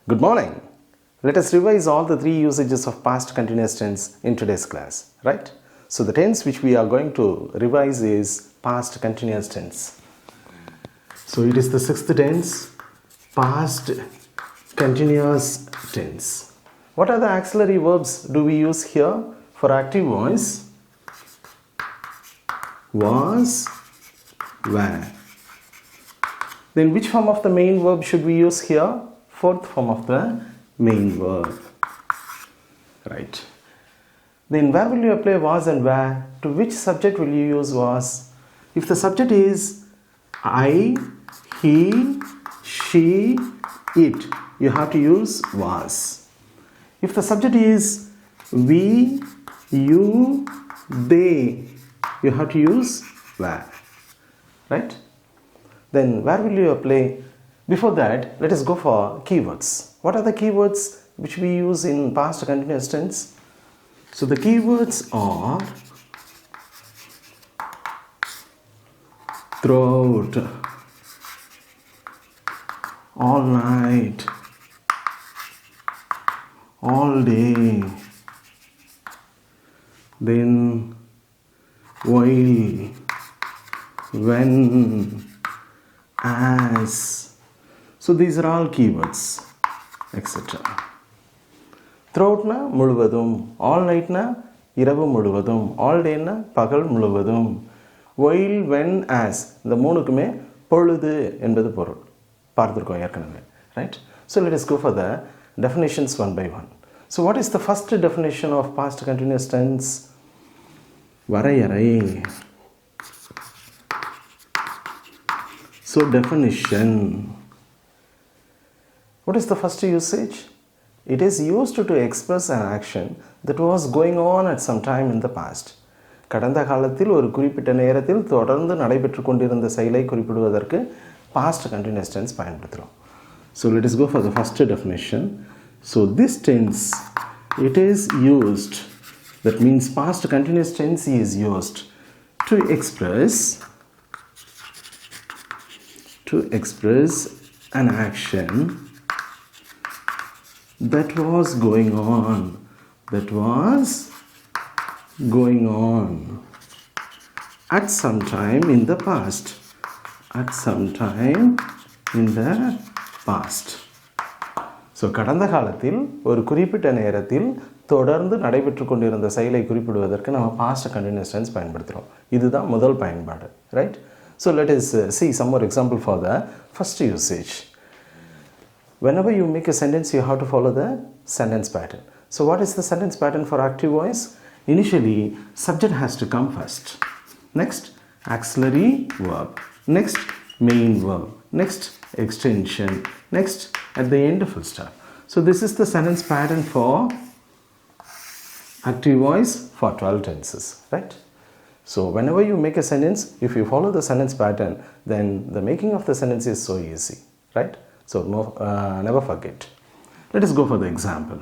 Good morning. Let us revise all the three usages of past continuous tense in today's class, right? So the tense which we are going to revise is past continuous tense. So it is the sixth tense, past continuous tense. What are the auxiliary verbs do we use here for active voice? Was, were. Then which form of the main verb should we use here? Fourth form of the main verb. Right. Then where will you apply was and where? To which subject will you use was? If the subject is I, he, she, it, you have to use was. If the subject is we, you, they, you have to use were. Right? Then where will you apply? Before that, let us go for keywords. What are the keywords which we use in past continuous tense? So the keywords are throughout, all night, all day, then while, when, as. So these are all keywords, etc. Throughout na முழுவதும், all night na இரவு முழுவதும், all day na பகல் முழுவதும், while, when, as இந்த மூணுக்குமே பொழுது என்பது பொருள் பார்த்திருக்கோம் ஏற்கனவே, right? So let us go for the definitions one by one. So what is the first definition of past continuous tense? வரையறை. So definition. What is the first usage? It is used to express an action that was going on at some time in the past. கடந்த காலத்தில் ஒரு குறிப்பிட்ட நேரத்தில் தொடர்ந்து நடைபெற்று கொண்டிருந்த செயலை குறிப்பிடுவதற்கு past continuous tense பயன்படுத்துகிறோம். So let us go for the first definition. So this tense, it is used, that means past continuous tense is used to express an action that was going on at some time in the past. So கடந்த காலத்தில் ஒரு குறிப்பிட்ட நேரத்தில் தொடர்ந்து நடைபெற்று கொண்டிருந்த செயலை குறிப்பிடுவதற்கு நம்ம past continuous tense பயன்படுத்துகிறோம். இதுதான் முதல் பயன்பாடு, right? So let us see some more example for the first usage. Whenever you make a sentence, you have to follow the sentence pattern. So what is the sentence pattern for active voice? Initially, subject has to come first. Next, auxiliary verb. Next, main verb. Next, extension. Next, at the end, full stop. So this is the sentence pattern for active voice for 12 tenses, right? So whenever you make a sentence, if you follow the sentence pattern, then the making of the sentence is so easy, right? So never forget. Let us go for the example.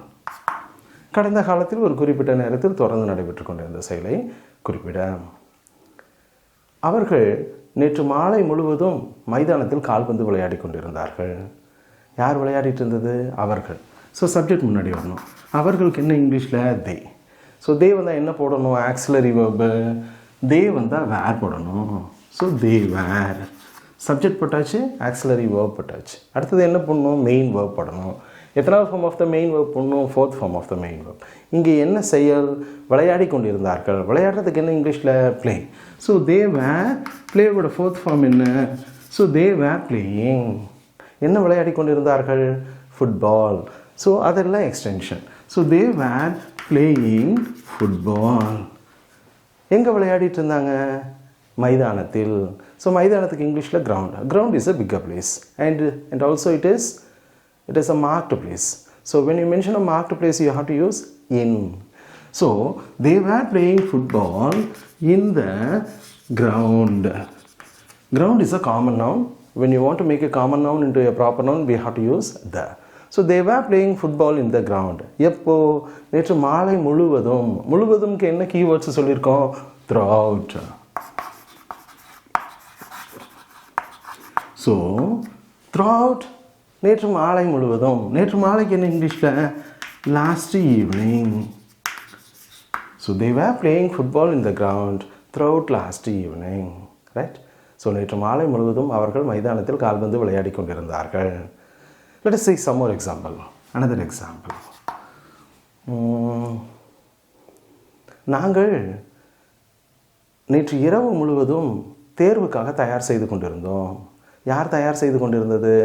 கடந்த காலத்தில் ஒரு குறிப்பிட்ட நேரத்தில் தொடர்ந்து நடைபெற்று கொண்டிருந்த செயலை குறிப்பிட. அவர்கள் நேற்று மாலை முழுவதும் மைதானத்தில் கால்பந்து விளையாடி கொண்டிருந்தார்கள். யார் விளையாடிட்டு இருந்தது? அவர்கள். ஸோ சப்ஜெக்ட் முன்னாடி வரணும். அவர்களுக்கு என்ன இங்கிலீஷில்? தே. ஸோ தே வந்தால் என்ன போடணும்? Auxiliary verb. தே வந்தால் வேர் போடணும். So they were. சப்ஜெக்ட் போட்டாச்சு, ஆக்சிலரி வேர்ப் போட்டாச்சு. அடுத்தது என்ன பண்ணணும்? மெயின் வேர்ப் போடணும். எத்தனாவது form of the main verb பண்ணணும்? Fourth form of the main verb. இங்கே என்ன செயல்? விளையாடி கொண்டிருந்தார்கள். விளையாடுறதுக்கு என்ன இங்கிலீஷில்? ப்ளே. So they were. ப்ளேவோட ஃபோர்த் ஃபார்ம் என்ன? So they were playing. என்ன விளையாடி கொண்டிருந்தார்கள்? ஃபுட்பால். ஸோ அதெல்லாம் extension. So they were playing football. எங்கே விளையாடிட்டு இருந்தாங்க? மைதானத்தில். ஸோ மைதானத்துக்கு இங்கிலீஷில் ground. Ground is a bigger place and also it is a marked place. So when you mention a marked place, you have to use in. So they were playing football in the ground. Ground is a common noun. When you want to make a common noun into a proper noun, we have to use the. So they were playing football in the ground. எப்போ? நேற்று மாலை முழுவதும். முழுவதும்க்கு என்ன keywords சொல்லியிருக்கோம்? Throughout. So throughout நேற்று மாலை முழுவதும். நேற்று மாலைக்கு என்ன இங்கிலீஷில்? Last evening. So they were playing football in the ground throughout last evening. Right. So நேற்று மாலை முழுவதும் அவர்கள் மைதானத்தில் கால்பந்து விளையாடி கொண்டிருந்தார்கள். Let us see some more example. Another example. நாங்கள் நேற்று இரவு முழுவதும் தேர்வுக்காக தயார் செய்து கொண்டிருந்தோம். யார் தயார் செய்து கொண்டிருந்தது?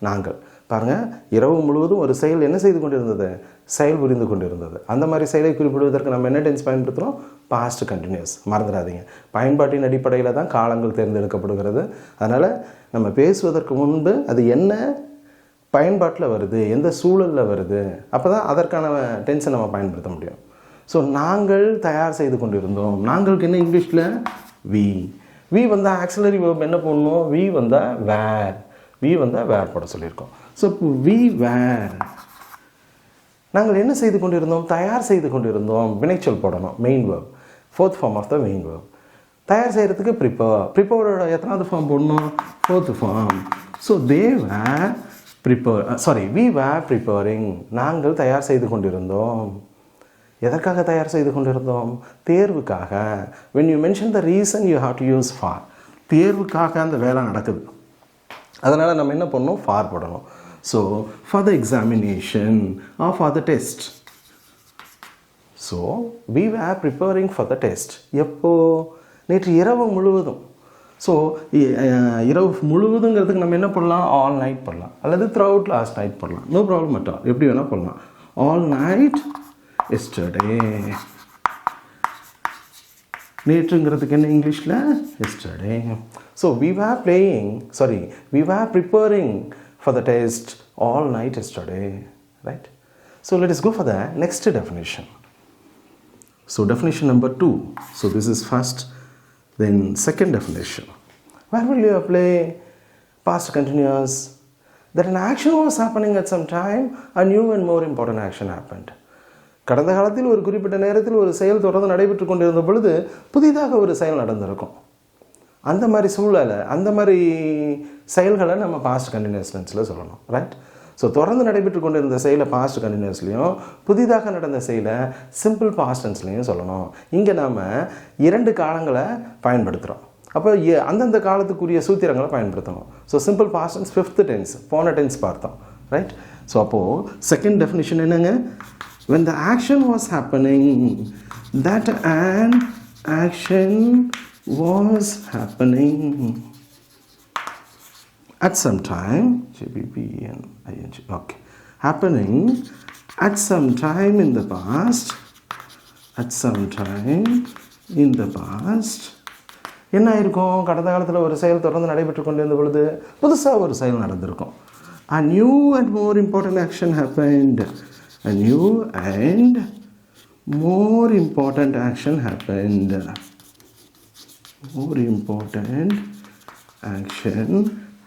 நாங்கள். பாருங்கள், இரவு முழுவதும் ஒரு செயல் என்ன செய்து கொண்டிருந்தது? செயல் புரிந்து கொண்டிருந்தது. அந்த மாதிரி செயலை குறிப்பிடுவதற்கு நம்ம என்ன டென்ஸ் பயன்படுத்துகிறோம்? Past continuous. மறந்துடாதீங்க, பயன்பாட்டின் அடிப்படையில் தான் காலங்கள் தேர்ந்தெடுக்கப்படுகிறது. அதனால் நம்ம பேசுவதற்கு முன்பு அது என்ன பயன்பாட்டில் வருது, எந்த சூழலில் வருது, அப்போ தான் அதற்கான டென்ஸை நம்ம பயன்படுத்த முடியும். ஸோ நாங்கள் தயார் செய்து கொண்டிருந்தோம். நாங்களுக்கு என்ன இங்கிலீஷில்? வி. வி வந்தால் ஆக்சிலரி வேர்ப் என்ன பண்ணணும்? வி வந்தால் வேர். வி வந்தால் வேர் போட சொல்லியிருக்கோம். So we were. நாங்கள் என்ன செய்து கொண்டிருந்தோம்? தயார் செய்து கொண்டிருந்தோம். வினைச்சொல் போடணும், main verb, fourth form of the main verb. தயார் செய்கிறதுக்கு ப்ரிப்பேர். ப்ரிப்பேரோட எத்தனாவது ஃபார்ம் போடணும்? Fourth form. So they were we were preparing. நாங்கள் தயார் செய்து கொண்டிருந்தோம். எதற்காக தயார் செய்து கொண்டிருந்தோம்? தேர்வுக்காக. when you mention the reason you have to use for. தேர்வுக்காக அந்த வேலை நடக்குது, அதனால் நம்ம என்ன பண்ணணும்? for போடணும். So for the examination or for the test. So we were preparing for the test. எப்போ? நேற்று இரவு முழுவதும். ஸோ இரவு முழுவதுங்கிறதுக்கு நம்ம என்ன பண்ணலாம்? ஆல் நைட் பண்ணலாம், அல்லது த்ரூஅவுட் லாஸ்ட் நைட் பண்ணலாம். நோ ப்ராப்ளம் அட் ஆல், எப்படி வேணால் பண்ணலாம். All night yesterday. நேற்றுங்கிறதுக்கு என்ன இங்கிலீஷில்? Yesterday. So we were preparing for the test all night yesterday. Right? So let us go for the next definition. So definition number 2. So this is first. Then second definition. Where will you apply past continuous? That an action was happening at some time, a new and more important action happened. கடந்த காலத்தில் ஒரு குறிப்பிட்ட நேரத்தில் ஒரு செயல் தொடர்ந்து நடைபெற்று கொண்டிருந்த பொழுது புதிதாக ஒரு செயல் நடந்திருக்கும். அந்த மாதிரி சூழலை, அந்த மாதிரி செயல்களை நம்ம பாஸ்ட் கண்டினியூஸ் டென்ஸில் சொல்லணும். ரைட். ஸோ தொடர்ந்து நடைபெற்று கொண்டிருந்த செயலை பாஸ்ட் கண்டினியூஸ்லையும், புதிதாக நடந்த செயலை சிம்பிள் பாஸ்ட் டென்ஸ்லையும் சொல்லணும். இங்கே நாம் 2 காலங்களை பயன்படுத்துகிறோம். அப்போ அந்தந்த காலத்துக்குரிய சூத்திரங்களை பயன்படுத்தணும். So simple past tense 5th tense, போன டென்ஸ் பார்த்தோம். ரைட். ஸோ அப்போது செகண்ட் டெஃபினிஷன் என்னங்க? when the action was happening, that an action was happening at some time, JBPNING, okay, happening at some time in the past, at some time in the past. என்ன இருக்கும்? கடந்த காலத்தில் ஒரு செயல் தொடர்ந்து நடைபெற்று கொண்டிருந்த பொழுது புதுசாக ஒரு செயல் நடந்திருக்கும். A new and more important action happened. A new and more important action happened. More important action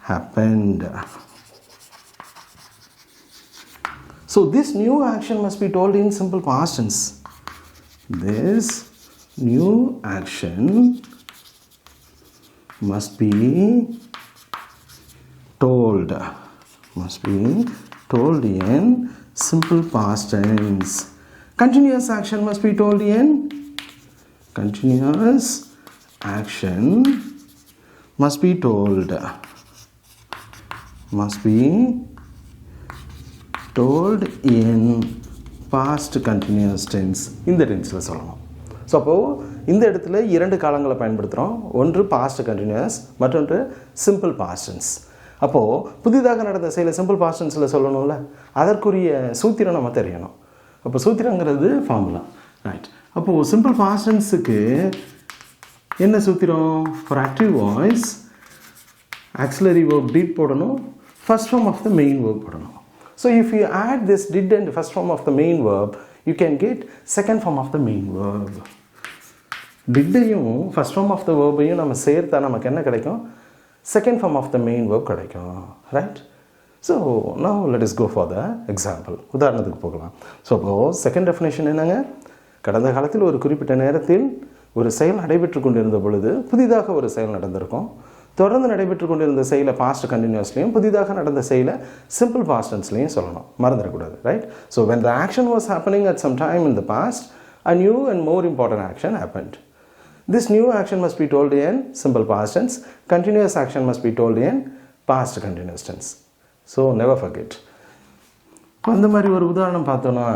happened. So this new action must be told in simple past tense. This new action must be told in simple past tense. Continuous action must be told in continuous action must be told in past continuous tense. இந்த டென்ஸில் சொல்லணும். So அப்போது இந்த இடத்துல 2 காலங்களை பயன்படுத்துகிறோம். ஒன்று past continuous, மற்றொன்று simple past tense. அப்போது புதிதாக நடந்த செயலை சிம்பிள் பாஸ்ட் டென்ஸில் சொல்லணும்ல, அதற்குரிய சூத்திரம் நம்ம தெரியணும். அப்போ சூத்திரங்கிறது ஃபார்முலா. ரைட். அப்போது சிம்பிள் பாஸ்ட் டென்ஸுக்கு என்ன சூத்திரம்? For active voice auxiliary verb did போடணும், first form of the main verb போடணும். So if you add this did and first form of the main verb, you can get second form of the main verb. டிட்டையும் first form of the வேர்பையும் நம்ம சேர்த்தா நமக்கு என்ன கிடைக்கும்? Second form of the main verb கிடைக்கும். Right. So now let us go for the example. உதாரணத்துக்கு போகலாம். ஸோ அப்போது செகண்ட் டெஃபினேஷன் என்னங்க? கடந்த காலத்தில் ஒரு குறிப்பிட்ட நேரத்தில் ஒரு செயல் நடைபெற்று கொண்டிருந்த பொழுது புதிதாக ஒரு செயல் நடந்திருக்கும். தொடர்ந்து நடைபெற்று கொண்டிருந்த செயலை பாஸ்ட் கண்டினியூஸ்லையும், புதிதாக நடந்த செயலை சிம்பிள் பாஸ்ட் டென்ஸ்லையும் சொல்லணும். மறந்துடக்கூடாது, right? So when the action was happening at some time in the past, a new and more important action happened. This new action must be told in simple past tense. Continuous action must be told in past continuous tense. So never forget. அந்த மாதிரி ஒரு உதாரணம் பார்த்தோன்னா,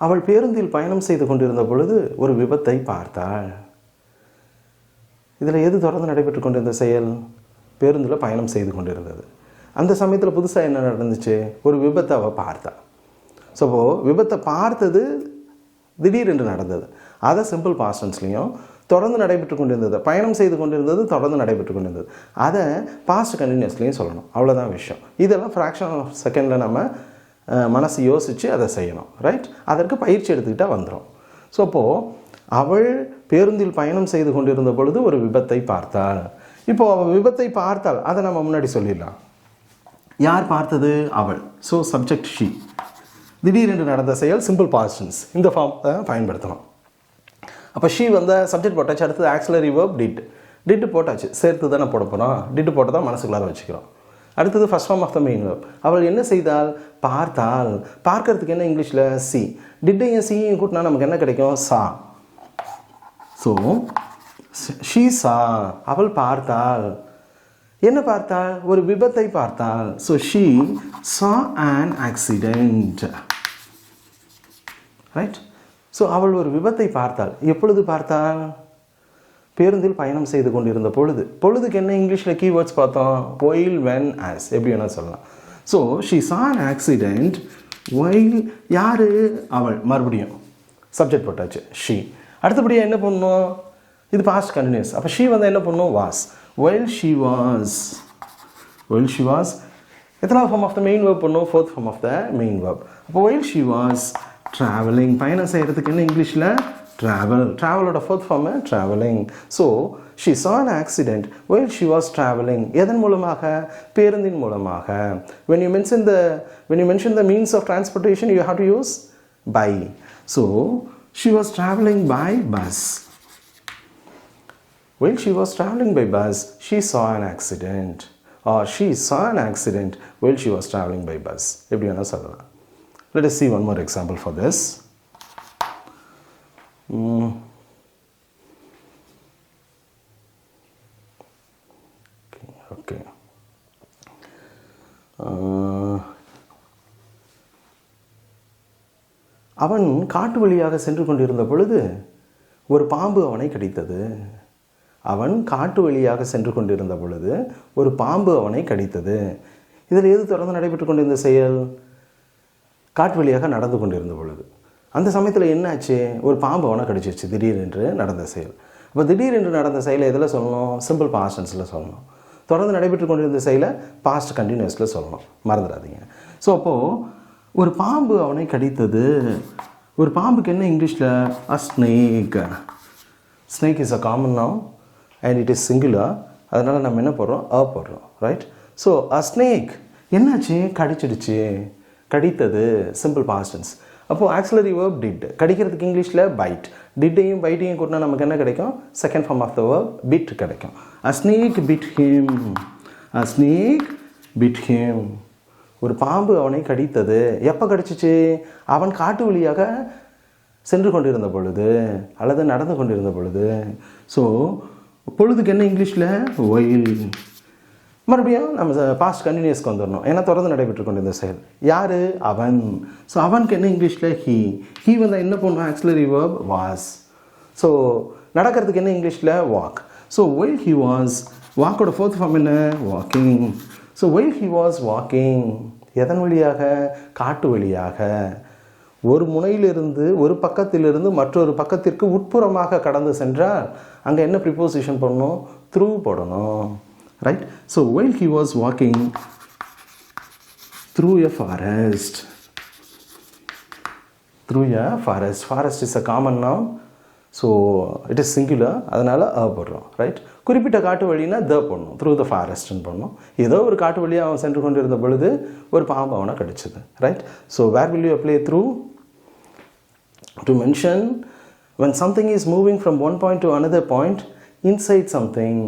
அவள் பேருந்தில் பயணம் செய்து கொண்டிருந்த பொழுது ஒரு விபத்தை பார்த்தாள். இதில் எது தொடர்ந்து நடைபெற்று கொண்டிருந்த செயல்? பேருந்தில் பயணம் செய்து கொண்டிருந்தது. அந்த சமயத்தில் புதுசாக என்ன நடந்துச்சு? ஒரு விபத்தை அவள் பார்த்தாள். ஸோ விபத்தை பார்த்தது திடீரென்று நடந்தது. அதை சிம்பிள் பாஸ்ட் டென்ஸ்லையும், தொடர்ந்து நடைபெற்று கொண்டிருந்தது, பயணம் செய்து கொண்டிருந்தது தொடர்ந்து நடைபெற்று கொண்டிருந்தது, அதை பாஸ்ட் கண்டினியூஸ்லையும் சொல்லணும். அவ்வளோதான் விஷயம். இதெல்லாம் ஃப்ராக்ஷன் ஆஃப் செகண்டில் நம்ம மனசு யோசித்து அதை செய்யணும், ரைட்? அதற்கு பயிற்சி எடுத்துக்கிட்டால் வந்துடும். ஸோ அப்போது அவள் பேருந்தில் பயணம் செய்து கொண்டிருந்த பொழுது ஒரு விபத்தை பார்த்தாள். இப்போது அவள் விபத்தை பார்த்தாள், அதை நம்ம முன்னாடி சொல்லிடலாம். யார் பார்த்தது? அவள். So subject she. திடீரென்று நடந்த செயல் சிம்பிள் பாஸ்ட் டென்ஸ். இந்த ஃபார்ம் பயன்படுத்தணும். அப்போ ஷீ வந்த சப்ஜெக்ட் போட்டாச்சு. அடுத்தது ஆக்சிலரி வேர்ப் டிட். டிட்டு போட்டாச்சு, சேர்த்து தானே போட போகிறோம். டிட்டு போட்டு தான் மனசுக்குள்ளார வச்சுக்கிறோம். அடுத்தது first form of the main verb. அவள் என்ன செய்தாள்? பார்த்தாள். பார்க்கறதுக்கு என்ன இங்கிலீஷில்? சி. டிட்டையும் சியும் கூட்டினா நமக்கு என்ன கிடைக்கும்? சா. ஸோ ஷீ சா. அவள் பார்த்தாள். என்ன பார்த்தாள்? ஒரு விபத்தை பார்த்தாள். ஸோ ஷீ சா an accident. ரைட்? ஸோ அவள் ஒரு விபத்தை பார்த்தாள். எப்பொழுது பார்த்தாள்? பேருந்தில் பயணம் செய்து கொண்டிருந்த பொழுது. பொழுதுக்கு என்ன இங்கிலீஷில் கீவேர்ட்ஸ் பார்த்தோம்? while, when, as. எப்படி வேணால் சொல்லலாம். So she saw an accident while. யார்? அவள். மறுபடியும் சப்ஜெக்ட் போட்டாச்சு, ஷீ. அடுத்தபடியாக என்ன பண்ணணும்? இது பாஸ்ட் கண்டினியூஸ். அப்போ ஷீ வந்து என்ன பண்ணணும்? வாஸ். while she was. எத்தனாவது form of the main verb பண்ணணும்? Fourth form of the main verb. அப்போ while she was traveling. பயணம் செய்கிறதுக்கு என்ன இங்கிலீஷில்? travel. travelோட fourth form traveling. So she saw an accident while she was traveling. எதன் மூலமாக? பேருந்தின் மூலமாக. when you mention the means of transportation, you have to use by. So she was traveling by bus. While she was traveling by bus, she saw an accident. Or she saw an accident while she was traveling by bus. எப்படி வேணால் சொல்லலாம். Let us see one more example for this. Okay. அவன் காட்டு வழியாக சென்று கொண்டிருந்த பொழுது ஒரு பாம்பு அவனை கடித்தது. அவன் காட்டு வழியாக சென்று கொண்டிருந்த பொழுது ஒரு பாம்பு அவனை கடித்தது. இதில் எது தொடர்ந்து நடைபெற்று கொண்டிருந்த செயல்? காட்டு வழியாக நடந்து கொண்டிருந்த பொழுது. அந்த சமயத்தில் என்னாச்சு? ஒரு பாம்பு அவனை கடிச்சிருச்சு. திடீரென்று நடந்த செயல். அப்போ திடீரென்று நடந்த செயலை எதில் சொல்லணும்? சிம்பிள் பாஸ்ட் டென்ஸில் சொல்லணும். தொடர்ந்து நடைபெற்று கொண்டிருந்த செயலை பாஸ்ட் கண்டினியூஸில் சொல்லணும். மறந்துடாதீங்க. ஸோ அப்போது ஒரு பாம்பு அவனை கடித்தது. ஒரு பாம்புக்கு என்ன இங்கிலீஷில்? அ snake. Snake is a common noun and it is singular. அதனால் நம்ம என்ன போடுறோம்? போடுறோம், ரைட்? ஸோ அ ஸ்னேக் என்னாச்சு? கடிச்சிடுச்சு. கடித்தது சிம்பிள் பாஸ்ட் டென்ஸ். அப்போது ஆக்சிலரி வேர்ப் டிட். கடிக்கிறதுக்கு இங்கிலீஷில் பைட். டிட்டையும் பைட்டையும் கூட்டினா நமக்கு என்ன கிடைக்கும்? Second form of the verb bit கிடைக்கும். A snake bit him. A snake bit him. ஒரு பாம்பு அவனை கடித்தது. எப்போ கடிச்சிச்சு? அவன் காட்டு வழியாக சென்று கொண்டிருந்த பொழுது அல்லது நடந்து கொண்டிருந்த பொழுது. ஸோ பொழுதுக்கு என்ன இங்கிலீஷில்? ஒயில். மறுபடியும் நம்ம பாஸ்ட் கண்டினியூஸ்க்கு வந்துடணும். ஏன்னா தொடர்ந்து நடைபெற்று கொண்டிருந்த செயல். யார்? அவன். ஸோ அவனுக்கு என்ன இங்கிலீஷில்? ஹீ வந்து என்ன பண்ணும்? Auxiliary verb was. ஸோ நடக்கிறதுக்கு என்ன இங்கிலீஷில்? Walk. So while he was, வாக்கோட ஃபோர்த் ஃபார்ம் என்ன? Walking. So while he was walking, எதன் வழியாக? காட்டு வழியாக. ஒரு முனையிலிருந்து ஒரு பக்கத்திலிருந்து மற்றொரு பக்கத்திற்கு உட்புறமாக கடந்து சென்றால் அங்கே என்ன ப்ரிப்போசிஷன் பண்ணணும்? த்ரூ போடணும், right? So while he was walking through a forest. Through a forest. Forest is a common noun. So it is singular. அதனால் போடுறோம், ரைட்? குறிப்பிட்ட காட்டு வழினா த போடணும். த்ரூ த ஃபாரஸ்ட்னு போடணும். ஏதோ ஒரு காட்டு வழியாக அவன் சென்று கொண்டிருந்த பொழுது ஒரு பாம்பு அவனை கடிச்சது, right? So where will you apply through? To mention when something is moving from one point to another point inside something.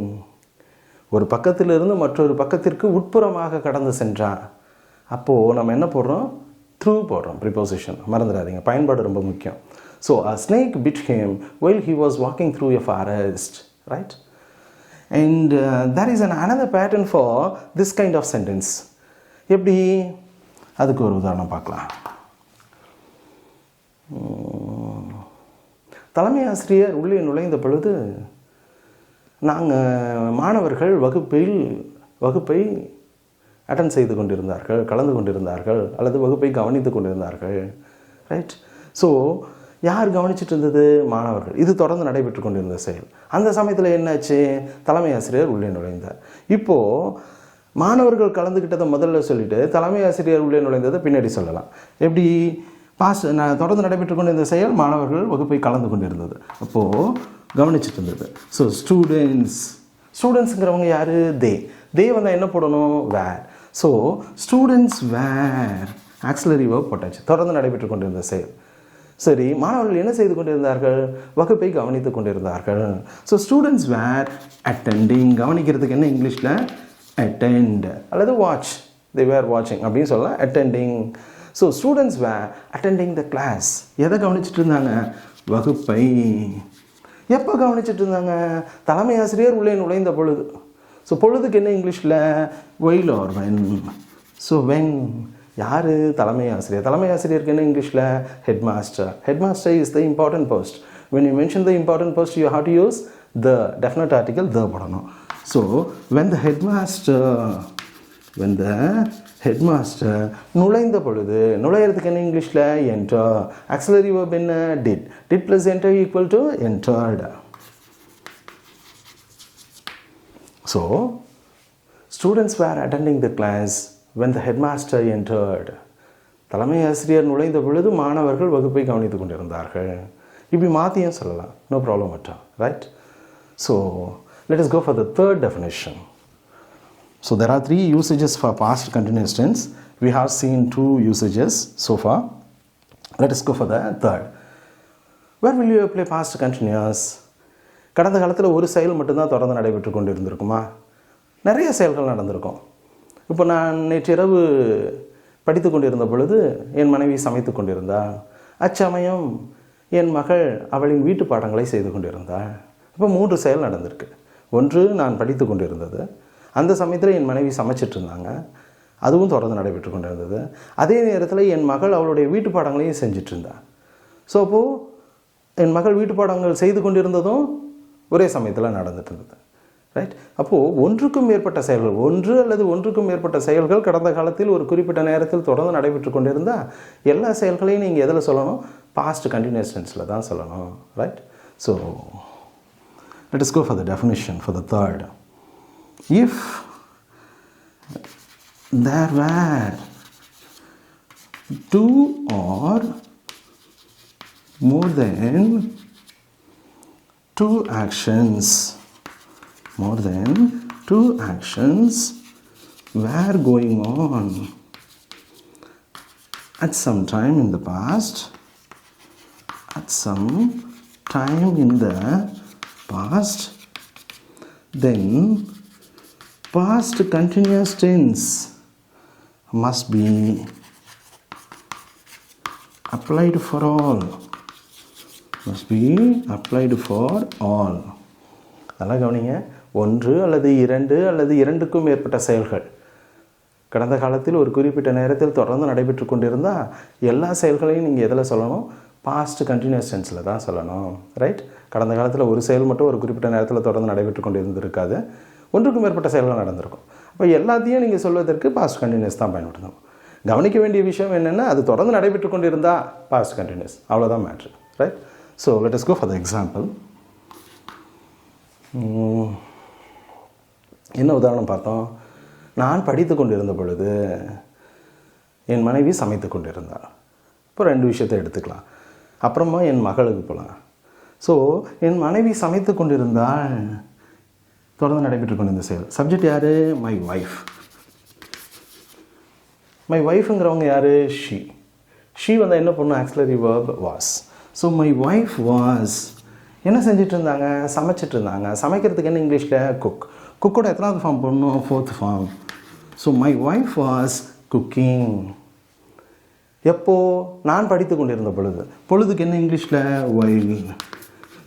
ஒரு பக்கத்திலிருந்து மற்றொரு பக்கத்திற்கு உட்புறமாக கடந்து சென்றான். அப்போது நம்ம என்ன போடுறோம்? த்ரூ போடுறோம். ப்ரிப்போசிஷன் மறந்துடாதீங்க, பயன்பாடு ரொம்ப முக்கியம். So a snake bit him while he was walking through a forest, right? And there is another pattern for this kind of sentence. எப்படி? அதுக்கு ஒரு உதாரணம் பார்க்கலாம். தலைமை ஆசிரியர் உள்ளே நுழைந்த பொழுது நாங்கள் மாணவர்கள் வகுப்பை அட்டன் செய்து கொண்டிருந்தார்கள், கலந்து கொண்டிருந்தார்கள், அல்லது வகுப்பை கவனித்து கொண்டிருந்தார்கள், ரைட்? ஸோ யார் கவனிச்சுட்டு இருந்தது? மாணவர்கள். இது தொடர்ந்து நடைபெற்று கொண்டிருந்த செயல். அந்த சமயத்தில் என்னாச்சு? தலைமை ஆசிரியர் உள்ளே நுழைந்தார். இப்போது மாணவர்கள் கலந்துக்கிட்டதை முதல்ல சொல்லிவிட்டு தலைமை ஆசிரியர் உள்ளே நுழைந்ததை பின்னாடி சொல்லலாம். எப்படி? தொடர்ந்து நடைபெற்று கொண்டிருந்த செயல், மாணவர்கள் வகுப்பை கலந்து கொண்டிருந்தது, அப்போது கவனிச்சுட்டு இருந்தது. ஸோ ஸ்டூடெண்ட்ஸுங்கிறவங்க யார்? தே வந்தால் என்ன போடணும்? Were. So students were auxiliary verb போட்டாச்சு. தொடர்ந்து நடைபெற்று கொண்டிருந்த செயல். சரி, மாணவர்கள் என்ன செய்து கொண்டிருந்தார்கள்? வகுப்பை கவனித்து கொண்டிருந்தார்கள். So students were attending. கவனிக்கிறதுக்கு என்ன இங்கிலீஷில்? அட்டெண்ட் அல்லது வாட்ச். தே வேர் வாட்சிங் அப்படின்னு சொல்லலாம். Attending. So students were attending the class. எதை கவனிச்சுட்டு இருந்தாங்க? வகுப்பை. எப்போ கவனிச்சுட்டு இருந்தாங்க? தலைமை ஆசிரியர் உள்ளே நுழைந்த பொழுது. ஸோ பொழுதுக்கு என்ன இங்கிலீஷில்? while or when. So when யார்? தலைமை ஆசிரியர். தலைமை ஆசிரியருக்கு என்ன இங்கிலீஷில்? Headmaster. Headmaster is the important post. when you mention the important post you have to use the definite article the போடணும். ஸோ when the headmaster நுழைந்த பொழுது, நுழையிறதுக்கு என்ன இங்கிலீஷில்? enter. ஆக்சிலரி verb என்ன? did plus enter equal to entered. So students were attending the class when the headmaster entered. தலைமை ஆசிரியர் நுழைந்த பொழுது மாணவர்கள் வகுப்பை கவனித்து கொண்டிருந்தார்கள். இப்படி மாற்றியும் சொல்லலாம். No problem at all, right? So let us go for the third definition. So there are 3 usages for past continuous tense. We have seen 2 usages so far. Let us go for the third. Where will you apply past continuous? கடந்த காலத்தில் ஒரு செயல் மட்டும்தான் தொடர்ந்து நடைபெற்று கொண்டு இருந்திருக்குமா? நிறைய செயல்கள் நடந்திருக்கும். இப்போ நான் நேற்றிரவு படித்து கொண்டிருந்த பொழுது என் மனைவி சமைத்து கொண்டிருந்தாள். அச்சமயம் என் மகள் அவளின் வீட்டு பாடங்களை செய்து கொண்டிருந்தாள். இப்போ 3 செயல் நடந்திருக்கு. ஒன்று, நான் படித்து கொண்டிருந்தது. அந்த சமயத்தில் என் மனைவி சமைச்சிட்டு இருந்தாங்க. அதுவும் தொடர்ந்து நடைபெற்று கொண்டிருந்தது. அதே நேரத்தில் என் மகள் அவளுடைய வீட்டு பாடங்களையும் செஞ்சிட்டு இருந்தாள். ஸோ அப்போது என் மகள் வீட்டு பாடங்கள் செய்து கொண்டிருந்ததும் ஒரே சமயத்தில் நடந்துட்டு இருந்தது, ரைட்? அப்போது ஒன்றுக்கும் மேற்பட்ட செயல்கள், ஒன்று அல்லது ஒன்றுக்கும் மேற்பட்ட செயல்கள் கடந்த காலத்தில் ஒரு குறிப்பிட்ட நேரத்தில் தொடர்ந்து நடைபெற்று கொண்டிருந்தால் எல்லா செயல்களையும் நீங்கள் எதில் சொல்லணும்? பாஸ்ட் கண்டினியூஸ் டென்ஸில் தான் சொல்லணும், right? So let us go for the definition for the third. If there were 2 or more than 2 actions were going on at some time in the past, then past continuous tense must be applied for all. நல்லா கவனிங்க. 1 அல்லது 2 அல்லது 2க்கும் மேற்பட்ட செயல்கள் கடந்த காலத்தில் ஒரு குறிப்பிட்ட நேரத்தில் தொடர்ந்து நடைபெற்று கொண்டிருந்தால் எல்லா செயல்களையும் நீங்கள் எதில் சொல்லணும்? பாஸ்ட் கண்டினியூஸ் டென்ஸில் தான் சொல்லணும், ரைட்? கடந்த காலத்தில் ஒரு செயல் மட்டும் ஒரு குறிப்பிட்ட நேரத்தில் தொடர்ந்து நடைபெற்று கொண்டு இருந்திருக்காது, ஒன்றுக்கும் மேற்பட்ட செயல்கள் நடந்திருக்கும். அப்போ எல்லாத்தையும் நீங்கள் சொல்வதற்கு பாஸ்ட் கண்டினியூஸ் தான் பயன்படுத்தணும். கவனிக்க வேண்டிய விஷயம் என்னென்னா, அது தொடர்ந்து நடைபெற்று கொண்டு இருந்தால் பாஸ்ட் கண்டினியூஸ், அவ்வளோதான் matter, right? So let us go for the example. என்ன உதாரணம் பார்த்தோம்? நான் படித்து கொண்டிருந்த பொழுது என் மனைவி சமைத்து கொண்டிருந்தாள். இப்போ 2 விஷயத்தை எடுத்துக்கலாம். அப்புறமா என் மகளுக்கு போகலாம். ஸோ என் மனைவி சமைத்து கொண்டிருந்தால் தொடர்ந்து நடைபெற்று கொண்டிருந்த செயல். சப்ஜெக்ட் யார்? My wife. மை ஒய்ஃபுங்கிறவங்க யார்? ஷீ வந்தால் என்ன பண்ணும்? Auxiliary verb was. So my wife was என்ன செஞ்சுட்டு இருந்தாங்க? சமைச்சிட்டு இருந்தாங்க. சமைக்கிறதுக்கு என்ன இங்கிலீஷில்? குக். குக்கோட எத்தனாவது ஃபார்ம் போடணும்? 4th form. So my wife was cooking. எப்போ? நான் படித்து கொண்டிருந்த பொழுது. பொழுதுக்கு என்ன இங்கிலீஷில்? While.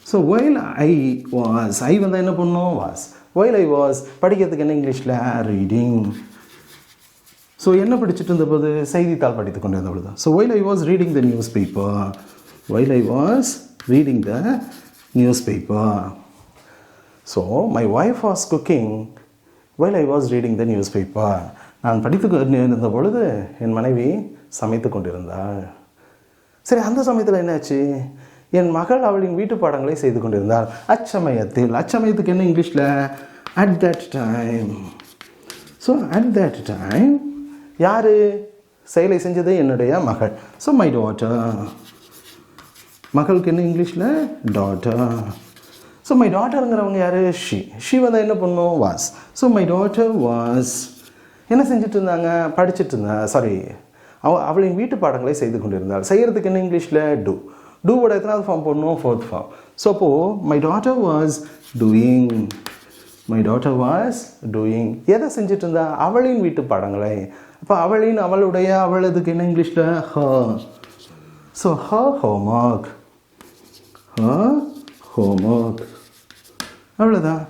So while I was, I வந்தால் என்ன பண்ணணும்? வாஸ். ஒயில் ஐ வாஸ், படிக்கிறதுக்கு என்ன இங்கிலீஷில்? ரீடிங். ஸோ என்ன படிச்சுட்டு இருந்தபோது? செய்தித்தாள் படித்து கொண்டு இருந்த பொழுது. So while I was reading the newspaper. While I was reading the newspaper. So my wife was cooking while I was reading the newspaper. நான் படித்து இருந்த பொழுது என் மனைவி சமைத்து கொண்டிருந்தாள். சரி, அந்த சமயத்தில் என்னாச்சு? என் மகள் அவளின் வீட்டு பாடங்களை செய்து கொண்டிருந்தாள். அச்சமயத்தில். அச்சமயத்துக்கு என்ன இங்கிலீஷில்? At that time. So at that time யார் செயலை செஞ்சது? என்னுடைய மகள். So my daughter. மகளுக்கு என்ன இங்கிலீஷில்? டாட்டர். ஸோ மை டாட்டருங்கிறவங்க யார்? ஷி. ஷி வந்தால் என்ன பண்ணும்? Was. So my daughter was என்ன செஞ்சுட்டு இருந்தாங்க? படிச்சுட்டு இருந்தாங்க. சாரி, அவளின் வீட்டு பாடங்களை செய்து கொண்டிருந்தாள். செய்கிறதுக்கு என்ன இங்கிலீஷில்? டூ. டூவோட எத்தனாவது ஃபார்ம் போடணும்? 4th form. ஸோ அப்போது my daughter was doing. My daughter was doing. எதை செஞ்சுட்டு இருந்தா? அவளின் வீட்டு பாடங்களை. அப்போ அவளின், அவளுடைய, அவளதுக்கு என்ன இங்கிலீஷில்? Her. So her homework. Her homework. அவ்வளோதான்.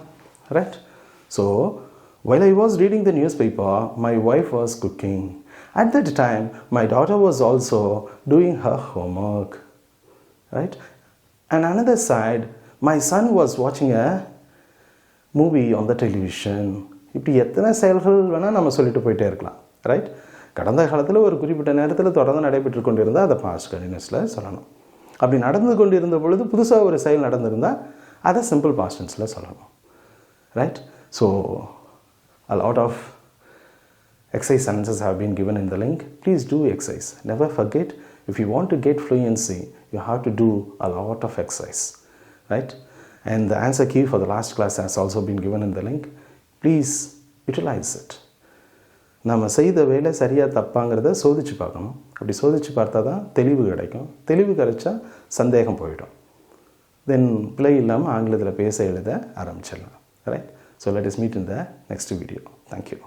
Right. So while I was reading the newspaper, my wife was cooking. At that time, my daughter was also doing her homework. Right? And another side, my son was watching a movie on the television. இப்படி எத்தனை செயல்கள் வேணால் நம்ம சொல்லிட்டு போயிட்டே இருக்கலாம். Right? கடந்த காலத்தில் ஒரு குறிப்பிட்ட நேரத்தில் தொடர்ந்து நடைபெற்று கொண்டிருந்தால் அதை பாஸ்ட் கண்டினியூஸில் சொல்லணும். அப்படி நடந்து கொண்டிருந்த பொழுது புதுசாக ஒரு செயல் நடந்திருந்தால் அதை சிம்பிள் பாஸ்ட் டென்ஸில் சொல்லணும். Right? So a lot of exercise sentences have been given in the link. Please do exercise. Never forget, if you want to get fluency, you have to do a lot of exercise. Right? And the answer key for the last class has also been given in the link. Please utilize it. நம்ம செய்த வேலை சரியாக தப்பாங்கிறத சோதித்து பார்க்கணும். அப்படி சோதித்து பார்த்தா தான் தெளிவு கிடைக்கும். தெளிவு கிடைச்சா சந்தேகம் போயிடும். தென் பிழை இல்லாமல் ஆங்கிலத்தில் பேச எழுத ஆரம்பிச்சிடலாம். Right? So let us meet in the next video. Thank you.